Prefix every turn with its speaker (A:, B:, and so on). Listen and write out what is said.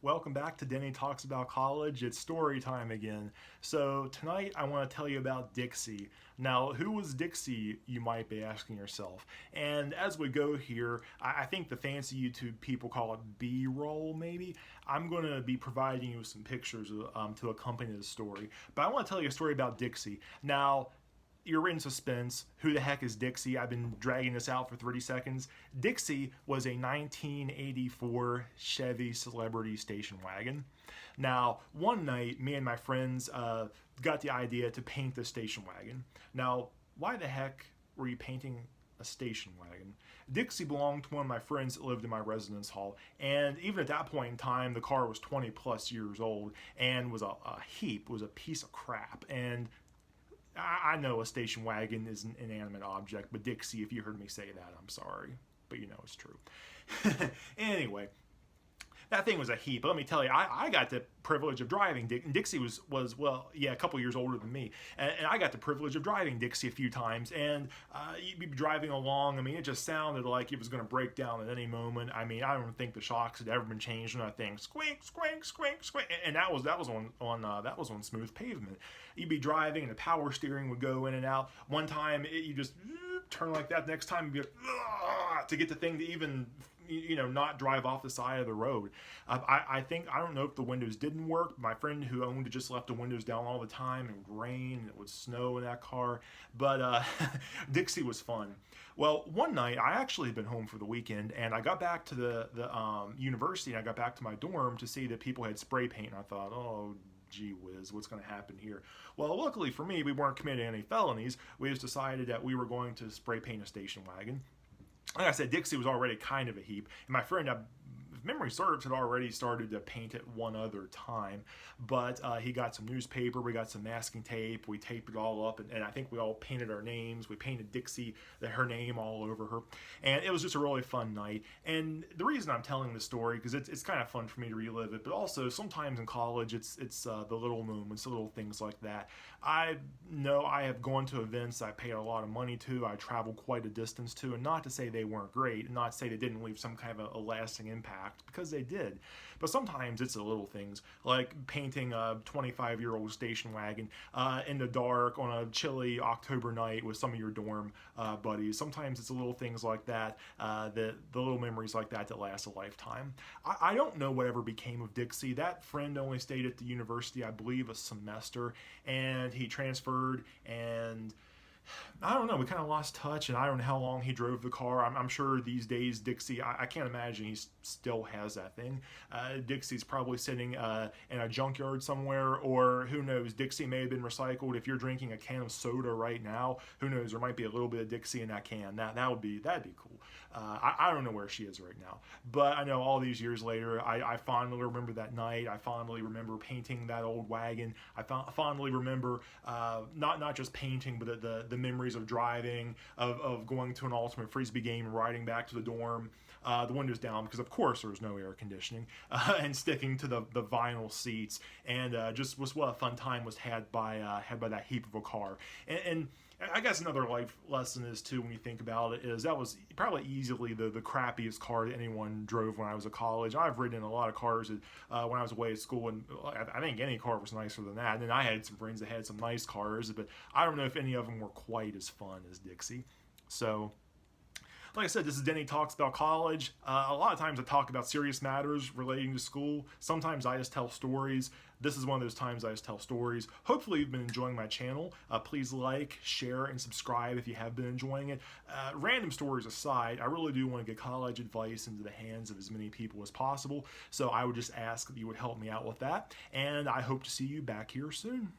A: Welcome back to Denny Talks About College. It's story time again. So tonight I want to tell you about Dixie. Now, who was Dixie, you might be asking yourself. And as we go here, I think the fancy YouTube people call it B-roll maybe. I'm going to be providing you with some pictures to accompany the story. But I want to tell you a story about Dixie. Now, you're in suspense. Who the heck is Dixie? I've been dragging this out for 30 seconds. Dixie was a 1984 Chevy Celebrity station wagon. Now, one night, me and my friends got the idea to paint the station wagon. Now, why the heck were you painting a station wagon? Dixie belonged to one of my friends that lived in my residence hall, and even at that point in time, the car was 20 plus years old and was a heap, was a piece of crap. And I know a station wagon is an inanimate object, but Dixie, if you heard me say that, I'm sorry. But you know it's true. Anyway, that thing was a heap. But let me tell you, I got the privilege of driving. Dixie was well, yeah, a couple years older than me. And I got the privilege of driving Dixie a few times. And you'd be driving along. I mean, it just sounded like it was going to break down at any moment. I mean, I don't think the shocks had ever been changed on that thing. Squink, squink, squink, squink. And that was on smooth pavement. You'd be driving and the power steering would go in and out. One time, you just turn like that. Next time, you'd be like, to get the thing to even not drive off the side of the road. I don't know if the windows didn't work. My friend who owned it just left the windows down all the time, and it would rain and it would snow in that car. But Dixie was fun. Well, one night I actually had been home for the weekend, and I got back to the university, and I got back to my dorm to see that people had spray paint. And I thought, oh, gee whiz, what's going to happen here? Well, luckily for me, we weren't committing any felonies. We just decided that we were going to spray paint a station wagon. Like I said, Dixie was already kind of a heap, and my friend, if memory serves, had already started to paint it one other time, but he got some newspaper, we got some masking tape, we taped it all up, and I think we all painted our names. We painted Dixie, her name all over her, and it was just a really fun night. And the reason I'm telling this story, because it's kind of fun for me to relive it, but also sometimes in college, it's the little moments, the little things like that. I know I have gone to events I paid a lot of money to, I traveled quite a distance to, and not to say they weren't great, and not to say they didn't leave some kind of a lasting impact, because they did. But sometimes it's the little things, like painting a 25-year-old station wagon in the dark on a chilly October night with some of your dorm buddies. Sometimes it's the little things like that, the little memories like that last a lifetime. I don't know whatever became of Dixie. That friend only stayed at the university, I believe, a semester, and he transferred, and I don't know, we kind of lost touch, and I don't know how long he drove the car. I'm sure these days Dixie, I can't imagine he still has that thing. Dixie's probably sitting in a junkyard somewhere, or who knows, Dixie may have been recycled. If you're drinking a can of soda right now, who knows, there might be a little bit of Dixie in that can. That'd be cool. I don't know where she is right now, but I know all these years later, I fondly remember that night. I fondly remember painting that old wagon. I fondly remember not just painting, but the memories of driving, of going to an ultimate frisbee game and riding back to the dorm, the windows down, because of course there was no air conditioning, and sticking to the vinyl seats, and just was what a fun time was had by that heap of a car. And I guess another life lesson is too, when you think about it, is that was probably easily the crappiest car that anyone drove when I was at college. I've ridden in a lot of cars when I was away at school, and I think any car was nicer than that. And then I had some friends that had some nice cars, but I don't know if any of them were quite as fun as Dixie. So, like I said, this is Denny Talks About College. A lot of times I talk about serious matters relating to school. Sometimes I just tell stories. This is one of those times I just tell stories. Hopefully you've been enjoying my channel. Please like, share, and subscribe if you have been enjoying it. Random stories aside, I really do want to get college advice into the hands of as many people as possible. So I would just ask that you would help me out with that. And I hope to see you back here soon.